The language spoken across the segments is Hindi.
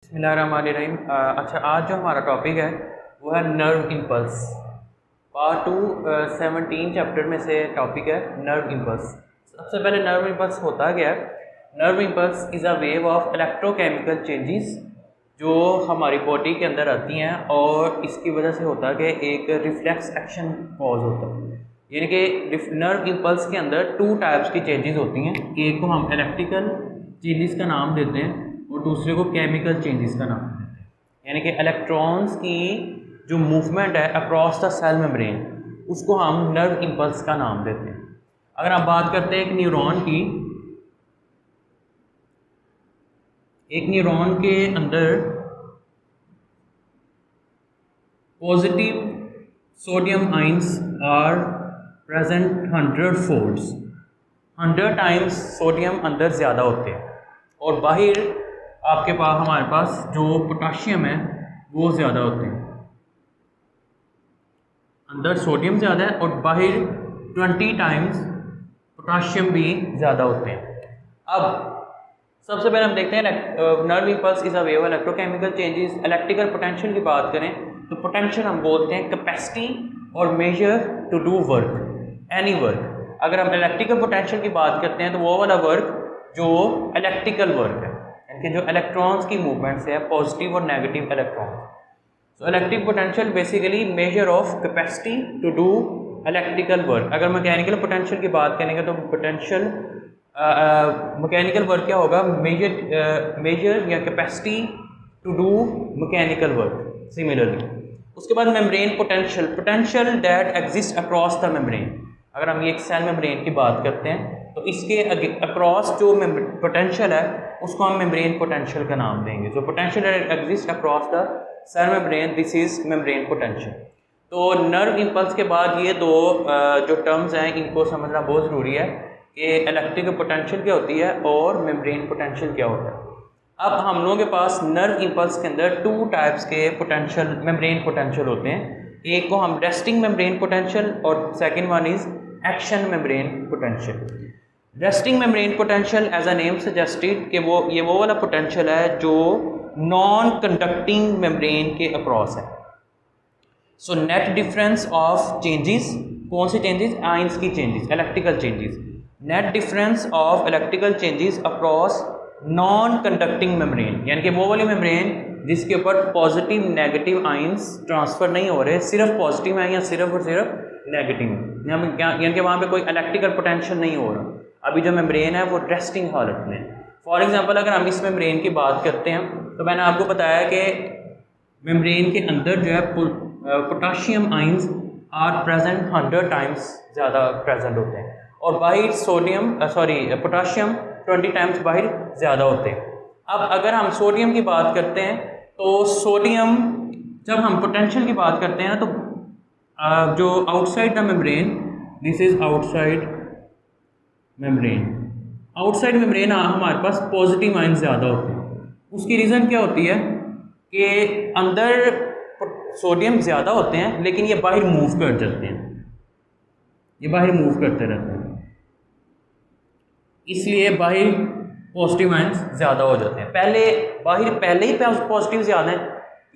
बिस्मिल्लाहिर्रहमानिर्रहीम। अच्छा, आज जो हमारा टॉपिक है वो है नर्व इम्पल्स। पार्ट 2 17 चैप्टर में से टॉपिक है नर्व इम्पल्स। सबसे पहले नर्व इम्पल्स होता क्या है? Nerve impulse is a wave of electrochemical changes जो हमारी बॉडी के अंदर आती हैं और इसकी वजह से होता है कि एक रिफ्लेक्स एक्शन कॉज होता है। यानी कि नर्व इम्पल्स के अंदर टू टाइप्स की चेंजेस होती हैं। एक को हम इलेक्ट्रिकल चेंजेस का नाम देते हैं और दूसरे को केमिकल चेंजेस का नाम देते हैं। यानी कि इलेक्ट्रॉन्स की जो मूवमेंट है अक्रॉस द सेल मेम्ब्रेन उसको हम नर्व इम्पल्स का नाम देते हैं। अगर आप बात करते हैं एक न्यूरॉन के अंदर positive sodium ions are present 100 folds, 100 times sodium अंदर ज़्यादा होते हैं और बाहर आपके पास हमारे पास जो पोटाशियम है वो ज़्यादा होते हैं। अंदर सोडियम ज़्यादा है और बाहर 20 टाइम्स पोटाशियम भी ज़्यादा होते हैं। अब सबसे पहले हम देखते हैं nerve impulse is a wave electrochemical changes. Electrical potential की बात करें तो पोटेंशियल हम बोलते हैं कैपेसिटी और measure to do work, any work. अगर हम इलेक्ट्रिकल पोटेंशियल की बात करते हैं तो वो वाला वर्क जो इलेक्ट्रिकल वर्क है, यानी कि जो इलेक्ट्रॉन्स की मूवमेंट से है, पॉजिटिव और negative electron. So electric potential basically measure of capacity to do electrical work. अगर मैकेनिकल पोटेंशियल की बात करेंगे तो पोटेंशियल मैकेनिकल वर्क क्या होगा? मेजर या capacity to do mechanical work. Similarly उसके बाद membrane potential that exist across the membrane. अगर हम ये एक सेल मेम्ब्रेन की बात करते हैं तो इसके अक्रॉस जो पोटेंशियल है उसको हम मेम्ब्रेन पोटेंशियल का नाम देंगे। जो potential exist across the cell membrane, this is membrane potential. तो नर्व इम्पल्स के बाद ये दो जो टर्म्स हैं इनको समझना बहुत ज़रूरी है कि इलेक्ट्रिकल पोटेंशियल क्या होती है और मेम्ब्रेन पोटेंशियल क्या होता है। अब हम लोगों के पास नर्व इम्पल्स के अंदर टू टाइप्स के पोटेंशियल मेम्ब्रेन पोटेंशियल होते हैं। एक को हम रेस्टिंग मेम्ब्रेन पोटेंशियल और second one is action membrane potential. Resting membrane potential as a name suggested कि ये वो वाला पोटेंशियल है जो नॉन कंडक्टिंग मेम्ब्रेन के अक्रॉस है। So net difference of changes, कौन सी चेंजेस? आइंस की changes, electrical changes. Net difference of electrical changes across non conducting membrane, यानी कि वो वाली मेम्ब्रेन जिसके ऊपर पॉजिटिव नेगेटिव आइंस ट्रांसफर नहीं हो रहे, सिर्फ पॉजिटिव है या सिर्फ और सिर्फ नेगेटिव, यानी कि वहाँ पे कोई इलेक्ट्रिकल पोटेंशियल नहीं हो रहा। अभी जो मेम्ब्रेन है वो रेस्टिंग हालत में। फॉर एग्जांपल अगर हम इस मेम्ब्रेन की बात करते हैं तो मैंने आपको बताया कि मेम्ब्रेन के अंदर जो है potassium ions are present 100 times ज़्यादा प्रेजेंट होते हैं और बाहर पोटाशियम 20 टाइम्स बाहर ज़्यादा होते हैं। अब अगर हम सोडियम की बात करते हैं तो सोडियम, जब हम पोटेंशियल की बात करते हैं तो जो outside the membrane, this is outside membrane. Outside membrane हमारे पास पॉजिटिव आइंस ज़्यादा होते हैं। उसकी रीज़न क्या होती है कि अंदर सोडियम ज़्यादा होते हैं लेकिन ये बाहर मूव कर जाते हैं, ये बाहर मूव करते रहते हैं, इसलिए बाहर पॉजिटिव आइंस ज़्यादा हो जाते हैं। पहले ही पॉजिटिव ज़्यादा है,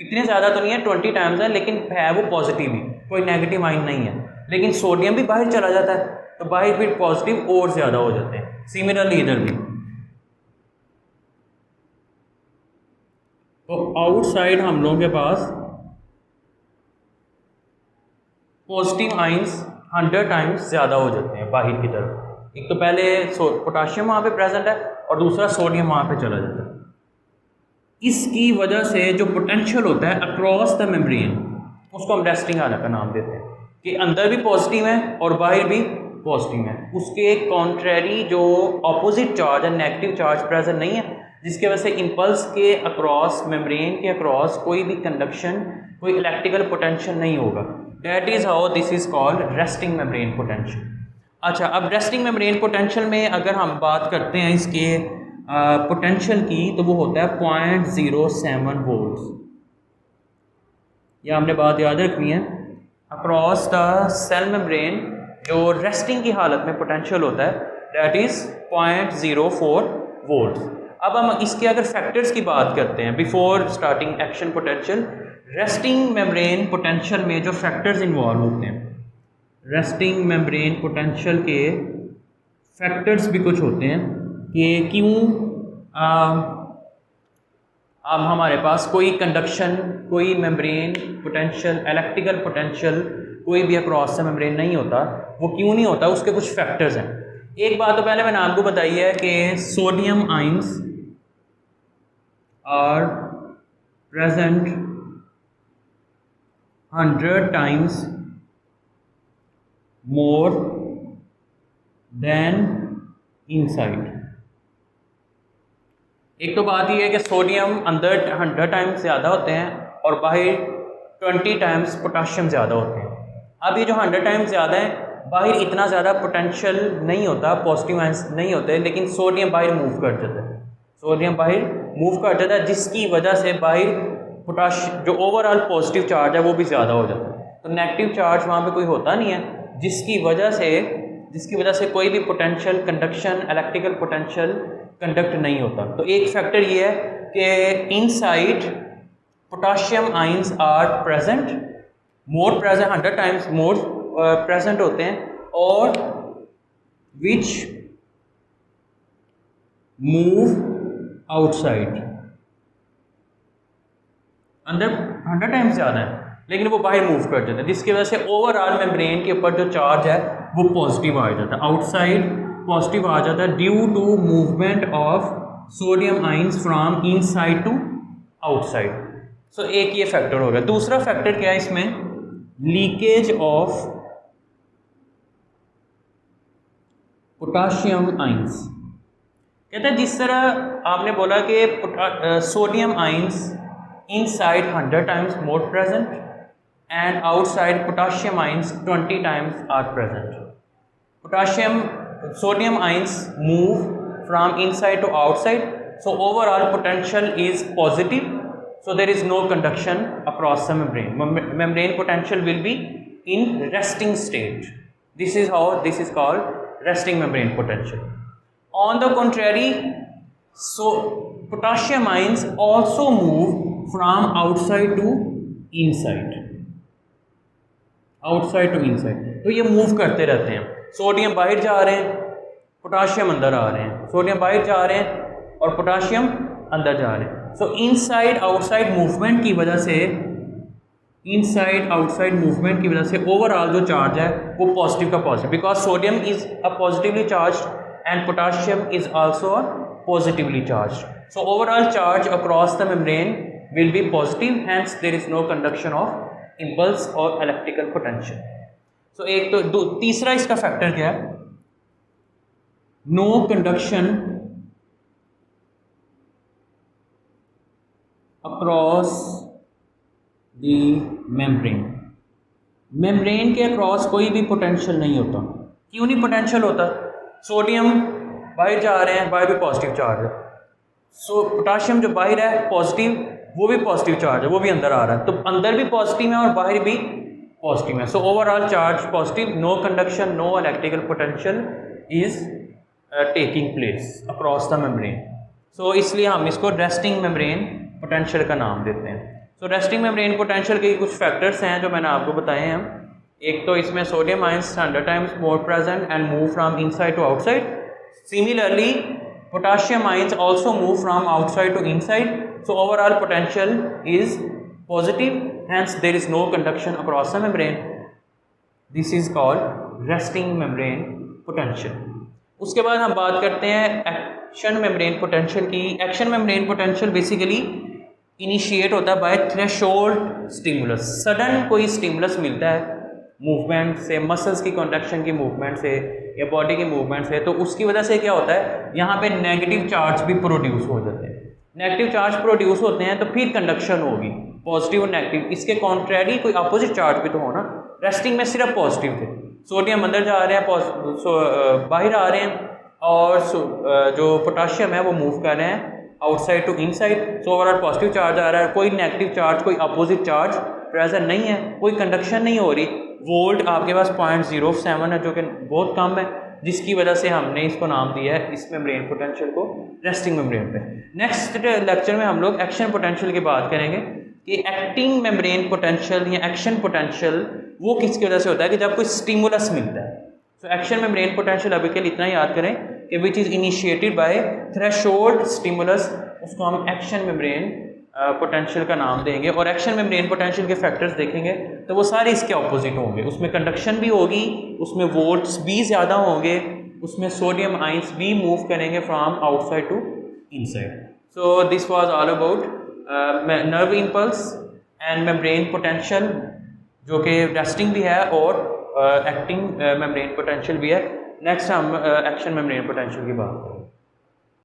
इतने ज़्यादा तो नहीं है, 20 टाइम्स है, लेकिन है वो पॉजिटिव ही, कोई नेगेटिव आइन नहीं है। लेकिन सोडियम भी बाहर चला जाता है तो बाहर फिर पॉजिटिव और ज़्यादा हो जाते हैं। सिमिलरली इधर भी तो आउटसाइड हम लोगों के पास पॉजिटिव आइंस 100 टाइम्स ज़्यादा हो जाते हैं बाहर की तरफ। एक तो पहले पोटाशियम वहाँ पे प्रेजेंट है और दूसरा सोडियम वहाँ पे चला जाता है। इसकी वजह से जो पोटेंशियल होता है अक्रॉस द मेम्ब्रेन उसको हम रेस्टिंग हालत का नाम देते हैं कि अंदर भी पॉजिटिव है और बाहर भी पॉजिटिव है। उसके कॉन्ट्रेरी जो ऑपोजिट चार्ज है, नेगेटिव चार्ज प्रेजेंट नहीं है, जिसकी वजह से इम्पल्स के अक्रॉस, मेम्ब्रेन के अक्रॉस कोई भी कंडक्शन, कोई इलेक्ट्रिकल पोटेंशियल नहीं होगा। That is how this is called resting membrane potential. अच्छा, अब रेस्टिंग मेम्ब्रेन पोटेंशियल में अगर हम बात करते हैं इसके पोटेंशियल की तो वो होता है 0.07 वोल्ट्स। यह हमने बात याद रखनी है। अक्रॉस द सेल मेम्ब्रेन जो रेस्टिंग की हालत में पोटेंशियल होता है दैट इज़ 0.04 वोल्ट्स। अब हम इसके अगर फैक्टर्स की बात करते हैं before starting action potential, resting membrane potential में जो फैक्टर्स इन्वॉल्व होते हैं, रेस्टिंग मेम्ब्रेन पोटेंशियल के फैक्टर्स भी कुछ होते हैं कि क्यों अब हमारे पास कोई कंडक्शन, कोई मेम्ब्रेन पोटेंशियल, इलेक्ट्रिकल पोटेंशियल कोई भी अक्रॉस द मेम्ब्रेन नहीं होता, वो क्यों नहीं होता, उसके कुछ फैक्टर्स हैं। एक बात तो पहले मैंने आपको बताई है कि sodium ions are present 100 times more than inside। एक तो बात यह है कि सोडियम अंदर 100 टाइम्स ज़्यादा होते हैं और बाहर 20 टाइम्स पोटाशियम ज़्यादा होते हैं। अब ये जो 100 टाइम्स ज़्यादा है, बाहर इतना ज़्यादा पोटेंशियल नहीं होता, पॉजिटिव आयंस नहीं होते, लेकिन सोडियम बाहर मूव कर जाता है, सोडियम बाहर मूव कर जाता है, जिसकी वजह से बाहर पोटाशियम जो ओवरऑल पॉजिटिव चार्ज है वो भी ज़्यादा हो जाता है। तो नेगेटिव चार्ज वहाँ पे कोई होता नहीं है, जिसकी वजह से कोई भी potential conduction, electrical potential conduct नहीं होता। तो एक फैक्टर ये है कि inside potassium ions are present, more present, 100 times more present होते हैं, और विच मूव आउटसाइड। अंदर 100 टाइम्स ज़्यादा है लेकिन वो बाहर मूव कर जाते हैं, जिसकी वजह से ओवरऑल मेम्ब्रेन के ऊपर जो चार्ज है वो पॉजिटिव आ जाता है, आउटसाइड पॉजिटिव आ जाता है due to movement of sodium ions from inside to outside. So एक ये फैक्टर हो गया। दूसरा फैक्टर क्या है इसमें, लीकेज ऑफ पोटाशियम आयंस। कहते हैं जिस तरह आपने बोला कि sodium ions inside 100 times more present and outside potassium ions 20 times are present. Sodium ions move from inside to outside, so overall potential is positive, so there is no conduction across the membrane. Membrane potential will be in resting state. This is how this is called resting membrane potential. On the contrary, so potassium ions also move from outside to inside, outside to inside। तो ये मूव करते रहते हैं, सोडियम बाहर जा रहे हैं, पोटाशियम अंदर आ रहे हैं, सोडियम बाहर जा रहे हैं और पोटाशियम अंदर जा रहे हैं। सो इनसाइड आउटसाइड मूवमेंट की वजह से, इनसाइड आउटसाइड मूवमेंट की वजह से ओवरऑल जो चार्ज है वो पॉजिटिव का positive, because sodium is a positively charged and potassium is also positively charged. So overall charge across the membrane will be positive, hence there is no conduction of impulse or electrical potential. So एक तो तीसरा इसका फैक्टर क्या है, no conduction across the membrane। Membrane के अक्रॉस कोई भी पोटेंशियल नहीं होता। क्यों नहीं पोटेंशियल होता, सोडियम बाहर जा रहे हैं, बाहर भी पॉजिटिव चार्ज है, सो पोटाशियम जो बाहर है पॉजिटिव, वो भी पॉजिटिव चार्ज है, वो भी अंदर आ रहा है, तो अंदर भी पॉजिटिव है और बाहर भी पॉजिटिव है। So overall charge positive, no conduction, no electrical potential is taking place across the membrane. So इसलिए हम इसको रेस्टिंग मेम्ब्रेन पोटेंशियल का नाम देते हैं। सो रेस्टिंग मेम्ब्रेन पोटेंशियल के कुछ फैक्टर्स हैं जो मैंने आपको बताए हैं। एक तो इसमें sodium ions 100 times more present and move from inside to outside. Similarly, potassium ions also move from outside to inside, so overall potential is positive, hence there is no conduction across the membrane. This is called resting membrane potential. उसके बाद हम बात करते हैं एक्शन मेम्ब्रेन पोटेंशियल की। Action membrane potential basically initiate होता है बाय थ्रेशोल्ड स्टिमुलस। सडन कोई स्टिमुलस मिलता है मूवमेंट से, मसल्स की कॉन्ट्रैक्शन की मूवमेंट से या बॉडी की मूवमेंट से, तो उसकी वजह से क्या होता है, यहाँ पे नेगेटिव चार्ज भी प्रोड्यूस हो जाते हैं। नेगेटिव चार्ज प्रोड्यूस होते हैं तो फिर कंडक्शन होगी, पॉजिटिव और नेगेटिव। इसके कॉन्ट्रेरी कोई अपोजिट चार्ज भी तो होना। रेस्टिंग में सिर्फ पॉजिटिव थे, सोडियम अंदर जा रहे हैं, बाहर आ रहे हैं, और जो पोटाशियम है वो मूव कर रहे हैं outside to inside. So overall positive charge आ रहा है, कोई नेगेटिव चार्ज, कोई अपोजिट चार्ज प्रेजेंट नहीं है, कोई कंडक्शन नहीं हो रही। वोल्ट आपके पास 0.07 है जो कि बहुत कम है, जिसकी वजह से हमने इसको नाम दिया है इस मेम्ब्रेन पोटेंशियल को रेस्टिंग मेम्ब्रेन पे। नेक्स्ट लेक्चर में हम लोग एक्शन पोटेंशियल की बात करेंगे कि एक्टिंग मेम्ब्रेन पोटेंशियल या एक्शन पोटेंशियल वो किसकी वजह से होता है कि जब कोई स्टिमुलस मिलता है। सो एक्शन मेम्ब्रेन पोटेंशियल अभी के लिए इतना याद करें कि which is initiated by threshold stimulus, उसको हम एक्शन मेम्ब्रेन पोटेंशियल का नाम देंगे। और एक्शन मेम्ब्रेन पोटेंशियल के फैक्टर्स देखेंगे तो वो सारे इसके ऑपोजिट होंगे, उसमें कंडक्शन भी होगी, उसमें वोल्ट्स भी ज़्यादा होंगे, उसमें सोडियम आइंस भी मूव करेंगे from outside to inside. So this was all about nerve impulse and membrane potential, जो कि रेस्टिंग भी है और एक्टिंग मेम्ब्रेन पोटेंशियल भी है। नेक्स्ट हम एक्शन मेम्ब्रेन पोटेंशियल की बात करेंगे।